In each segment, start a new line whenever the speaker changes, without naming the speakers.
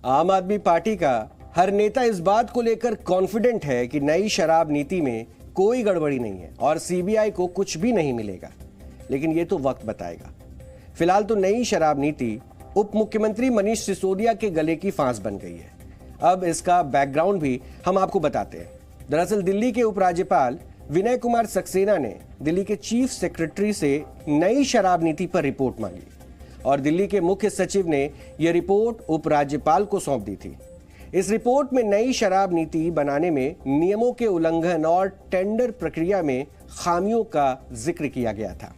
आम आदमी पार्टी का हर नेता इस बात को लेकर कॉन्फिडेंट है कि नई शराब नीति में कोई गड़बड़ी नहीं है और सीबीआई को कुछ भी नहीं मिलेगा, लेकिन ये तो वक्त बताएगा। फिलहाल तो नई शराब नीति उप मुख्यमंत्री मनीष सिसोदिया के गले की फांस बन गई है। अब इसका बैकग्राउंड भी हम आपको बताते हैं। दरअसल दिल्ली के उपराज्यपाल विनय कुमार सक्सेना ने दिल्ली के चीफ सेक्रेटरी से नई शराब नीति पर रिपोर्ट मांगी और दिल्ली के मुख्य सचिव ने यह रिपोर्ट उपराज्यपाल को सौंप दी थी। इस रिपोर्ट में नई शराब नीति बनाने में नियमों के उल्लंघन और टेंडर प्रक्रिया में खामियों का जिक्र किया गया था।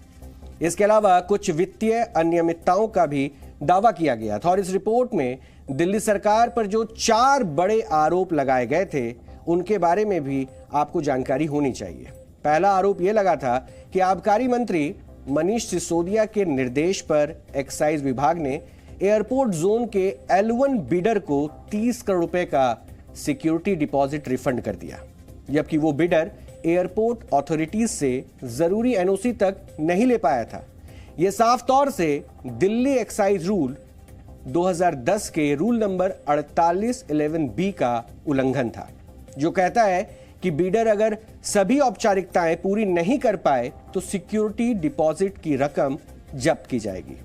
इसके अलावा कुछ वित्तीय अनियमितताओं का भी दावा किया गया था और इस रिपोर्ट में दिल्ली सरकार पर जो 4 बड़े आरोप लगाए गए थे उनके बारे में भी आपको जानकारी होनी चाहिए। पहला आरोप यह लगा था कि आबकारी मंत्री मनीष सिसोदिया के निर्देश पर एक्साइज विभाग ने एयरपोर्ट जोन के L1 बिडर को 30 करोड़ रुपए का सिक्योरिटी डिपॉजिट रिफंड कर दिया, जबकि वो बिडर एयरपोर्ट अथॉरिटीज से जरूरी एनओसी तक नहीं ले पाया था। यह साफ तौर से दिल्ली एक्साइज रूल 2010 के रूल नंबर 4811B का उल्लंघन था, जो कहता है कि बिडर अगर सभी औपचारिकताएं पूरी नहीं कर पाए तो सिक्योरिटी डिपॉजिट की रकम जब्त की जाएगी।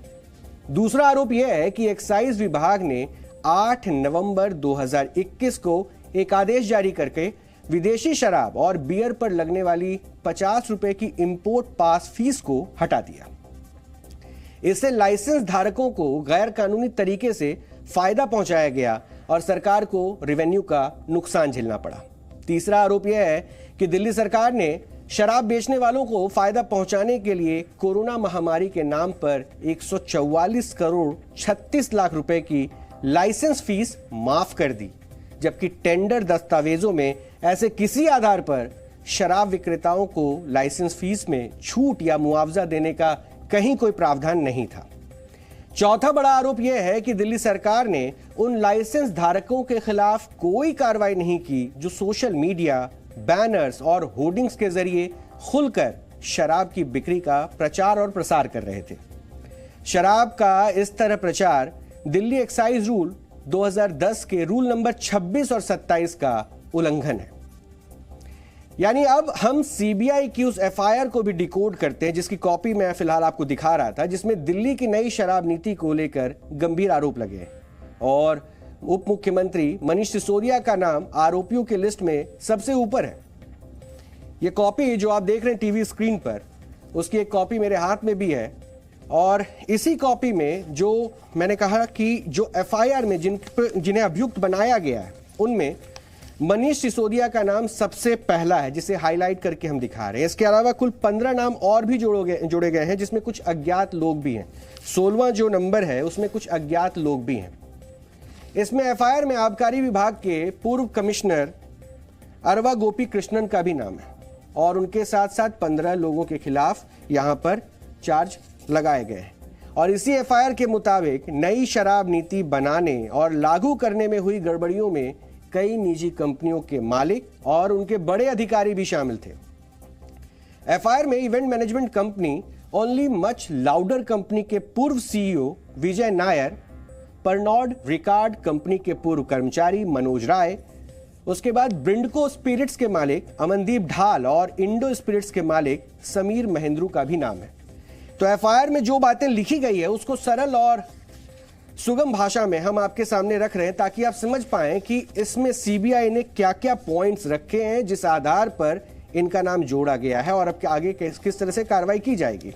दूसरा आरोप यह है कि एक्साइज विभाग ने 8 नवंबर 2021 को एक आदेश जारी करके विदेशी शराब और बियर पर लगने वाली 50 रुपए की इंपोर्ट पास फीस को हटा दिया। इससे लाइसेंस धारकों को गैर कानूनी तरीके से फायदा पहुंचाया गया और सरकार को रेवेन्यू का नुकसान झेलना पड़ा। तीसरा आरोप यह है कि दिल्ली सरकार ने शराब बेचने वालों को फायदा पहुंचाने के लिए कोरोना महामारी के नाम पर 144 करोड़ 36 लाख रुपए की लाइसेंस फीस माफ कर दी, जबकि टेंडर दस्तावेजों में ऐसे किसी आधार पर शराब विक्रेताओं को लाइसेंस फीस में छूट या मुआवजा देने का कहीं कोई प्रावधान नहीं था। चौथा बड़ा आरोप यह है कि दिल्ली सरकार ने उन लाइसेंस धारकों के खिलाफ कोई कार्रवाई नहीं की जो सोशल मीडिया, बैनर्स और होर्डिंग्स के जरिए खुलकर शराब की बिक्री का प्रचार और प्रसार कर रहे थे। शराब का इस तरह प्रचार दिल्ली एक्साइज रूल 2010 के रूल नंबर 26 और 27 का उल्लंघन है। यानी अब हम सीबीआई की उस एफआईआर को भी डिकोड करते हैं, जिसकी कॉपी मैं फिलहाल आपको दिखा रहा था, जिसमें दिल्ली की नई शराब नीति को लेकर गंभीर आरोप लगे हैं और उप मुख्यमंत्री मनीष सिसोदिया का नाम आरोपियों की लिस्ट में सबसे ऊपर है। यह कॉपी जो आप देख रहे हैं टीवी स्क्रीन पर, उसकी एक कॉपी मेरे हाथ में भी है और इसी कॉपी में जो मैंने कहा कि जो एफआईआर में जिन्हें अभियुक्त बनाया गया है उनमें मनीष सिसोदिया का नाम सबसे पहला है, जिसे हाईलाइट करके हम दिखा रहे हैं। इसके अलावा कुल 15 नाम और भी जोड़े गए हैं, जिसमें कुछ अज्ञात लोग भी हैं। 16वां जो नंबर है उसमें कुछ अज्ञात लोग भी हैं। इसमें एफआईआर में आबकारी विभाग के पूर्व कमिश्नर अरवा गोपी कृष्णन का भी नाम है और उनके साथ साथ 15 लोगों के खिलाफ यहां पर चार्ज लगाए गए हैं। और इसी एफआईआर के मुताबिक नई शराब नीति बनाने और लागू करने में हुई गड़बड़ियों में कई निजी कंपनियों के मालिक और उनके बड़े अधिकारी भी शामिल थे। एफआईआर में event management company only much louder company के पूर्व सीईओ विजय नायर, परनॉर्ड रिकार्ड कंपनी के पूर्व कर्मचारी मनोज राय, उसके बाद ब्रिंडको स्पिरिट्स के मालिक अमनदीप ढाल और इंडो स्पिरिट्स के मालिक समीर महेंद्रू का भी नाम है। तो एफआईआर में जो बातें लिखी गई है उसको सरल और सुगम भाषा में हम आपके सामने रख रहे हैं ताकि आप समझ पाएं कि इसमें सीबीआई ने क्या क्या पॉइंट्स रखे हैं जिस आधार पर इनका नाम जोड़ा गया है और अब आगे किस तरह से कार्रवाई की जाएगी।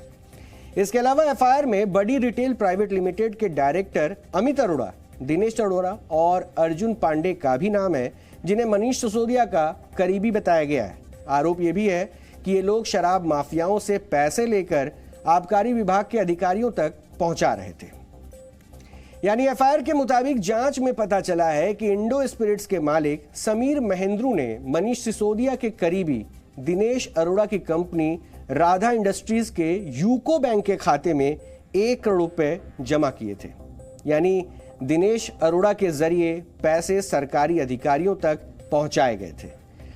इसके अलावा एफआईआर में बड़ी रिटेल प्राइवेट लिमिटेड के डायरेक्टर अमित अरोड़ा, दिनेश अरोड़ा और अर्जुन पांडे का भी नाम है, जिन्हें मनीष सिसोदिया का करीबी बताया गया है। आरोप यह भी है कि ये लोग शराब माफियाओं से पैसे लेकर आबकारी विभाग के अधिकारियों तक पहुंचा रहे थे। यानी एफआईआर के मुताबिक जांच में पता चला है कि इंडो स्पिरिट्स के मालिक समीर महेंद्रू ने मनीष सिसोदिया के करीबी दिनेश अरोड़ा की कंपनी राधा इंडस्ट्रीज के यूको बैंक के खाते में 1 करोड़ रुपए जमा किए थे। यानी दिनेश अरोड़ा के जरिए पैसे सरकारी अधिकारियों तक पहुंचाए गए थे।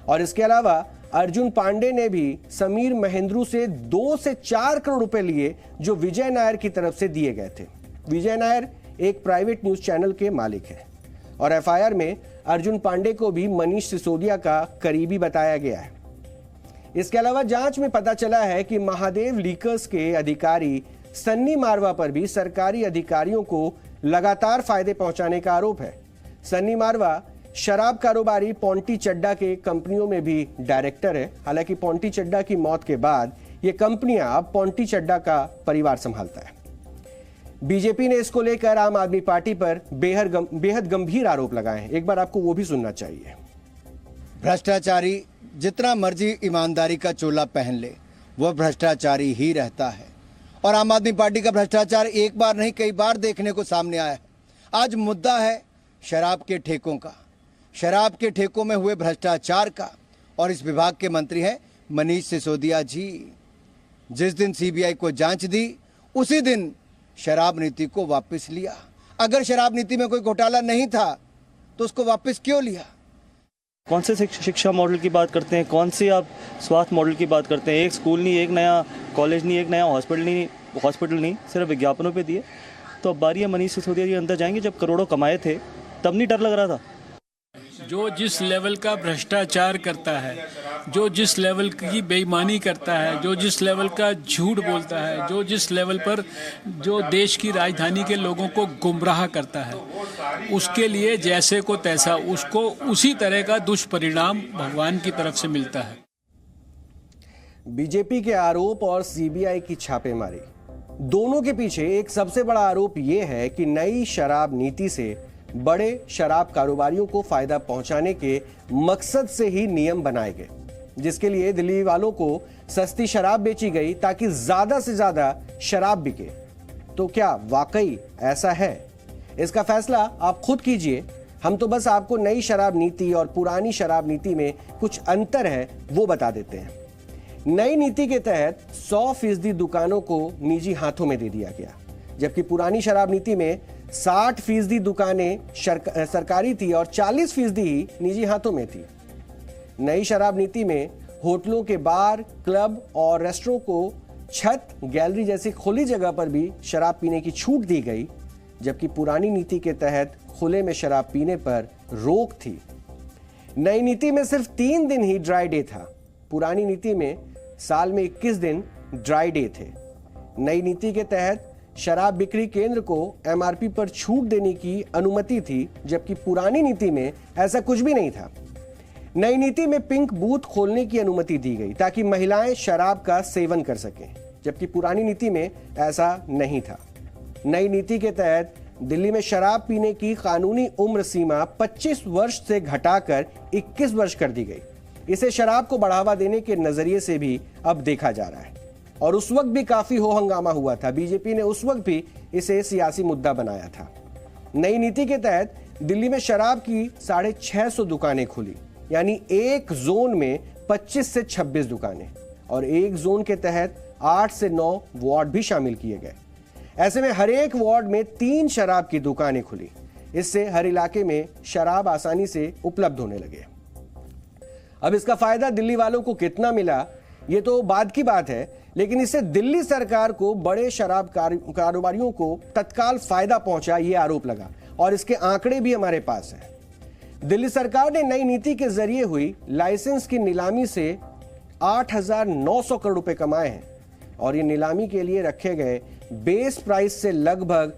और इसके अलावा अर्जुन पांडे ने भी समीर महेंद्रू से 2 से 4 करोड़ रुपए लिए, जो विजय नायर की तरफ से दिए गए थे। विजय नायर एक प्राइवेट न्यूज चैनल के मालिक हैं। और एफआईआर में अर्जुन पांडे को भी मनीष सिसोदिया का करीबी बताया गया है। इसके अलावा जांच में पता चला है कि महादेव लीकर्स के अधिकारी सन्नी मारवा पर भी सरकारी अधिकारियों को लगातार फायदे पहुंचाने का आरोप है। सन्नी मारवा शराब कारोबारी पोंटी चड्डा के कंपनियों में भी डायरेक्टर है। हालांकि पोंटी चड्डा की मौत के बाद ये कंपनियां अब पोंटी चड्डा का परिवार संभालता है। बीजेपी ने इसको लेकर आम आदमी पार्टी पर बेहद गंभीर आरोप लगाए हैं। एक बार आपको वो भी सुनना चाहिए।
भ्रष्टाचारी जितना मर्जी ईमानदारी का चोला पहन ले, वह भ्रष्टाचारी ही रहता है। और आम आदमी पार्टी का भ्रष्टाचार एक बार नहीं कई बार देखने को सामने आया है। आज मुद्दा है शराब के ठेकों का, शराब के ठेकों में हुए भ्रष्टाचार का। और इस विभाग के मंत्री हैं मनीष सिसोदिया जी। जिस दिन सीबीआई को जांच दी उसी दिन शराब नीति को वापस लिया। अगर शराब नीति में कोई घोटाला नहीं था तो उसको वापस क्यों लिया?
कौन से शिक्षा मॉडल की बात करते हैं, कौन से आप स्वास्थ्य मॉडल की बात करते हैं? एक स्कूल नहीं, एक नया कॉलेज नहीं, एक नया हॉस्पिटल नहीं, सिर्फ विज्ञापनों पे दिए। तो अब बारी है मनीष सिसोदिया जी अंदर जाएंगे। जब करोड़ों कमाए थे तब नहीं डर लग रहा था?
जो जिस लेवल का भ्रष्टाचार करता है, जो जिस लेवल की बेईमानी करता है, जो जिस लेवल का झूठ बोलता है, जो जिस लेवल पर जो देश की राजधानी के लोगों को गुमराह करता है, उसके लिए जैसे को तैसा उसको उसी तरह का दुष्परिणाम भगवान की तरफ से मिलता है।
बीजेपी के आरोप और सीबीआई की छापेमारी, दोनों के पीछे एक सबसे बड़ा आरोप यह है कि नई शराब नीति से बड़े शराब कारोबारियों को फायदा पहुंचाने के मकसद से ही नियम बनाए गए, जिसके लिए दिल्ली वालों को सस्ती शराब बेची गई ताकि ज्यादा से ज्यादा शराब बिके। तो क्या वाकई ऐसा है? इसका फैसला आप खुद कीजिए। हम तो बस आपको नई शराब नीति और पुरानी शराब नीति में कुछ अंतर है वो बता देते हैं। नई नीति के तहत 100% दुकानों को निजी हाथों में दे दिया गया, जबकि पुरानी शराब नीति में 60% दुकानें सरकारी थी और 40% ही निजी हाथों में थी। नई शराब नीति में होटलों के बार, क्लब और रेस्टोरेंट को छत, गैलरी जैसी खुली जगह पर भी शराब पीने की छूट दी गई, जबकि पुरानी नीति के तहत खुले में शराब पीने पर रोक थी। नई नीति में सिर्फ 3 दिन ही ड्राई डे था। पुरानी नीति में साल में 21 दिन ड्राई डे थे। नई नीति के तहत शराब बिक्री केंद्र को एमआरपी पर छूट देने की अनुमति थी, जबकि पुरानी नीति में ऐसा कुछ भी नहीं था। नई नीति में पिंक बूथ खोलने की अनुमति दी गई ताकि महिलाएं शराब का सेवन कर सकें, जबकि पुरानी नीति में ऐसा नहीं था। नई नीति के तहत दिल्ली में शराब पीने की कानूनी उम्र सीमा 25 वर्ष से घटाकर 21 वर्ष कर दी गई। इसे शराब को बढ़ावा देने के नजरिए से भी अब देखा जा रहा है और उस वक्त भी काफी हो हंगामा हुआ था। बीजेपी ने उस वक्त भी इसे सियासी मुद्दा बनाया था। नई नीति के तहत दिल्ली में शराब की 650 दुकानें खुली, यानी एक जोन में 25 से 26 दुकानें, और एक जोन के तहत 8 से 9 वार्ड भी शामिल किए गए। ऐसे में हर एक वार्ड में 3 शराब की दुकानें खुली। इससे हर इलाके में शराब आसानी से उपलब्ध होने लगे। अब इसका फायदा दिल्ली वालों को कितना मिला ये तो बाद की बात है, लेकिन इससे दिल्ली सरकार को बड़े शराब कारोबारियों को तत्काल फायदा पहुंचा, ये आरोप लगा और इसके आंकड़े भी हमारे पास हैं। दिल्ली सरकार ने नई नीति के जरिए हुई लाइसेंस की नीलामी से 8,900 करोड़ रुपए कमाए हैं और ये नीलामी के लिए रखे गए बेस प्राइस से लगभग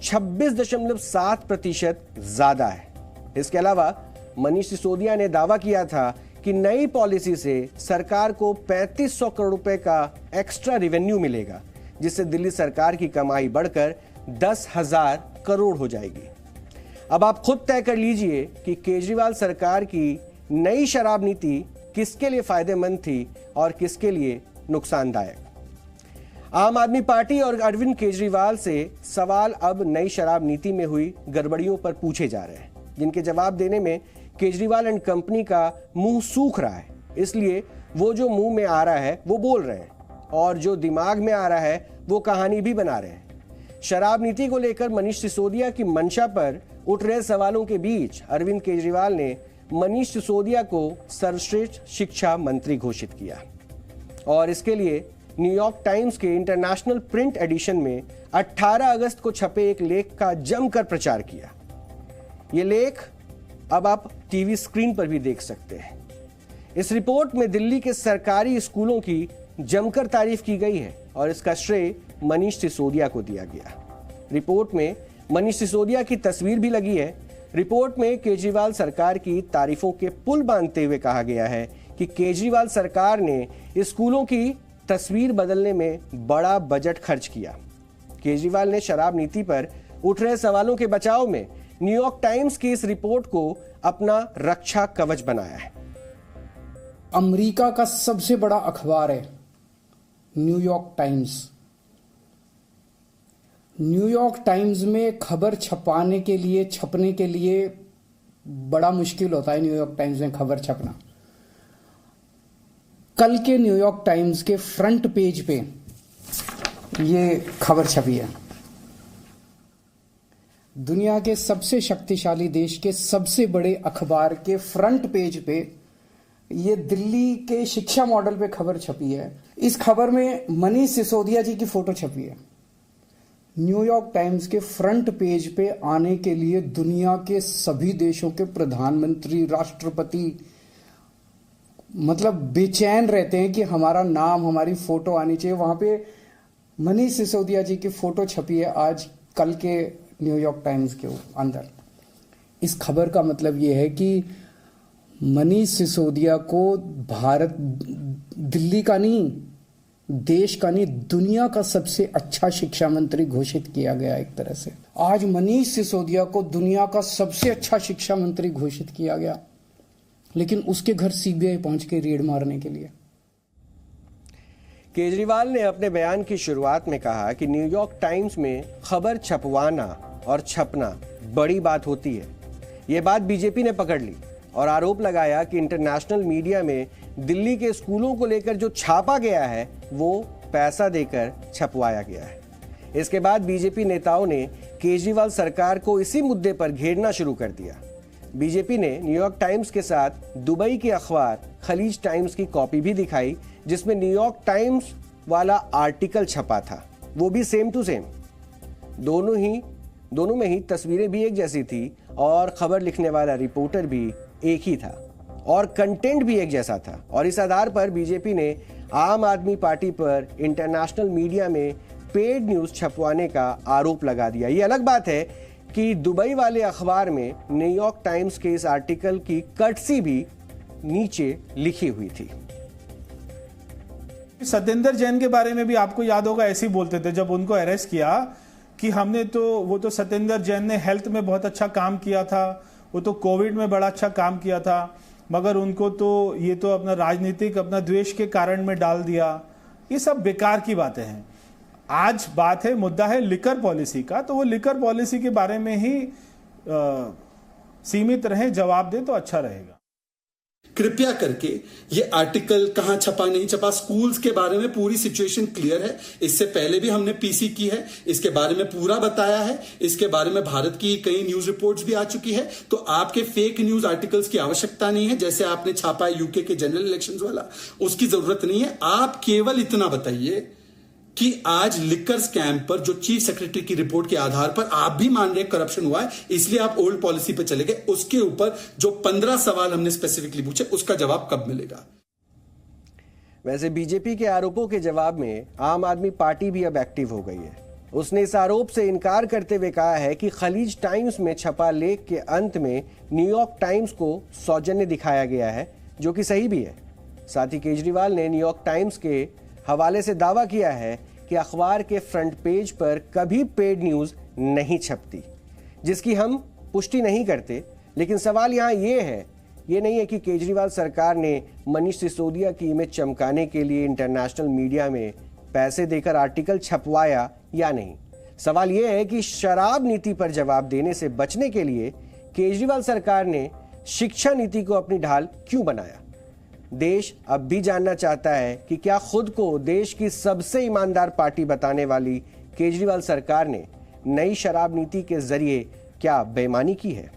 26.7% ज्यादा है। इसके अलावा मनीष सिसोदिया ने दावा किया था कि नई पॉलिसी से सरकार को 3500 करोड़ रुपए का एक्स्ट्रा रेवेन्यू मिलेगा, जिससे दिल्ली सरकार की कमाई बढ़कर 10,000 करोड़ हो जाएगी। अब आप खुद तय कर लीजिए कि केजरीवाल सरकार की नई शराब नीति किसके लिए फायदेमंद थी और किसके लिए नुकसानदायक। आम आदमी पार्टी और अरविंद केजरीवाल से सवाल अब नई शराब नीति में हुई गड़बड़ियों पर पूछे जा रहे हैं, जिनके जवाब देने में केजरीवाल एंड कंपनी का मुंह सूख रहा है। इसलिए वो जो मुंह में आ रहा है वो बोल रहे हैं और जो दिमाग में आ रहा है वो कहानी भी बना रहे हैं। शराब नीति को लेकर मनीष सिसोदिया की मंशा पर उठ रहे सवालों के बीच अरविंद केजरीवाल ने मनीष सिसोदिया को सर्वश्रेष्ठ शिक्षा मंत्री घोषित किया और इसके लिए न्यूयॉर्क टाइम्स के इंटरनेशनल प्रिंट एडिशन में 18 अगस्त को छपे एक लेख का जमकर प्रचार किया। ये लेख अब आप टीवी स्क्रीन पर भी देख सकते हैं। इस रिपोर्ट में दिल्ली के सरकारी स्कूलों की जमकर तारीफ की गई है और इसका श्रेय मनीष सिसोदिया को दिया गया। रिपोर्ट में मनीष सिसोदिया की तस्वीर भी लगी है। रिपोर्ट में केजरीवाल सरकार की तारीफों के पुल बांधते हुए कहा गया है कि केजरीवाल सरकार ने स्कूलों की तस्वीर बदलने में बड़ा बजट खर्च किया। केजरीवाल ने शराब नीति पर उठ रहे सवालों के बचाव में न्यूयॉर्क टाइम्स की इस रिपोर्ट को अपना रक्षा कवच बनाया है।
अमेरिका का सबसे बड़ा अखबार है न्यूयॉर्क टाइम्स। न्यूयॉर्क टाइम्स में खबर छपने के लिए बड़ा मुश्किल होता है न्यूयॉर्क टाइम्स में खबर छपना। कल के न्यूयॉर्क टाइम्स के फ्रंट पेज पे ये खबर छपी है। दुनिया के सबसे शक्तिशाली देश के सबसे बड़े अखबार के फ्रंट पेज पे ये दिल्ली के शिक्षा मॉडल पे खबर छपी है। इस खबर में मनीष सिसोदिया जी की फोटो छपी है। न्यूयॉर्क टाइम्स के फ्रंट पेज पे आने के लिए दुनिया के सभी देशों के प्रधानमंत्री, राष्ट्रपति मतलब बेचैन रहते हैं कि हमारा नाम, हमारी फोटो आनी चाहिए। वहां पे मनीष सिसोदिया जी की फोटो छपी है आज कल के न्यूयॉर्क टाइम्स के अंदर। इस खबर का मतलब यह है कि मनीष सिसोदिया को भारत, दिल्ली का नहीं, देश का नहीं, दुनिया का सबसे अच्छा शिक्षा मंत्री घोषित किया गया। एक तरह से आज मनीष सिसोदिया को दुनिया का सबसे अच्छा शिक्षा मंत्री घोषित किया गया, लेकिन उसके घर सीबीआई पहुंच के रेड मारने के लिए।
केजरीवाल ने अपने बयान की शुरुआत में कहा कि न्यूयॉर्क टाइम्स में खबर छपवाना और छपना बड़ी बात होती है। यह बात बीजेपी ने पकड़ ली और आरोप लगाया कि इंटरनेशनल मीडिया में दिल्ली के स्कूलों को लेकर जो छापा गया है वो पैसा देकर छपवाया गया है। इसके बाद बीजेपी नेताओं ने केजरीवाल सरकार को इसी मुद्दे पर घेरना शुरू कर दिया। बीजेपी ने न्यूयॉर्क टाइम्स के साथ दुबई के अखबार खलीज टाइम्स की कॉपी भी दिखाई, जिसमें न्यूयॉर्क टाइम्स वाला आर्टिकल छपा था, वो भी सेम टू सेम। दोनों में ही तस्वीरें भी एक जैसी थी और खबर लिखने वाला रिपोर्टर भी एक ही था और कंटेंट भी एक जैसा था। और इस आधार पर बीजेपी ने आम आदमी पार्टी पर इंटरनेशनल मीडिया में पेड न्यूज छपवाने का आरोप लगा दिया। ये अलग बात है कि दुबई वाले अखबार में न्यूयॉर्क टाइम्स के इस आर्टिकल की कटसी भी नीचे लिखी हुई थी।
सत्येंद्र जैन के बारे में भी आपको याद होगा, ऐसे ही बोलते थे जब उनको अरेस्ट किया कि वो तो सत्येंद्र जैन ने हेल्थ में बहुत अच्छा काम किया था, वो तो कोविड में बड़ा अच्छा काम किया था, मगर उनको तो ये तो अपना राजनीतिक अपना द्वेष के कारण में डाल दिया। ये सब बेकार की बातें हैं। आज बात है, मुद्दा है लिकर पॉलिसी का, तो वो लिकर पॉलिसी के बारे में ही सीमित रहे, जवाब दे तो अच्छा रहेगा।
कृपया करके ये आर्टिकल कहां छपा नहीं छपा, स्कूल्स के बारे में पूरी सिचुएशन क्लियर है। इससे पहले भी हमने पीसी की है, इसके बारे में पूरा बताया है। इसके बारे में भारत की कई न्यूज रिपोर्ट्स भी आ चुकी है। तो आपके फेक न्यूज आर्टिकल्स की आवश्यकता नहीं है। जैसे आपने छापा है यूके के जनरल इलेक्शंस वाला, उसकी जरूरत नहीं है। आप केवल इतना बताइए कि आज लिकर स्कैम पर जो चीफ सेक्रेटरी की रिपोर्ट के आधार पर आप भी मान रहे करप्शन हुआ है, इसलिए आप ओल्ड पॉलिसी पे चले गए, उसके ऊपर जो 15 सवाल हमने स्पेसिफिकली पूछे उसका जवाब कब मिलेगा?
वैसे बीजेपी के आरोपों के जवाब में आम आदमी पार्टी भी अब एक्टिव हो गई है। उसने इस आरोप से इनकार करते हुए कहा है कि खलीज टाइम्स में छपा लेख के अंत में न्यूयॉर्क टाइम्स को सौजन्य दिखाया गया है, जो कि सही भी है। साथ ही केजरीवाल ने न्यूयॉर्क टाइम्स के हवाले से दावा किया है कि अखबार के फ्रंट पेज पर कभी पेड न्यूज नहीं छपती, जिसकी हम पुष्टि नहीं करते। लेकिन सवाल यहाँ ये नहीं है कि केजरीवाल सरकार ने मनीष सिसोदिया की इमेज चमकाने के लिए इंटरनेशनल मीडिया में पैसे देकर आर्टिकल छपवाया या नहीं। सवाल यह है कि शराब नीति पर जवाब देने से बचने के लिए केजरीवाल सरकार ने शिक्षा नीति को अपनी ढाल क्यों बनाया। देश अब भी जानना चाहता है कि क्या खुद को देश की सबसे ईमानदार पार्टी बताने वाली केजरीवाल सरकार ने नई शराब नीति के जरिए क्या बेईमानी की है।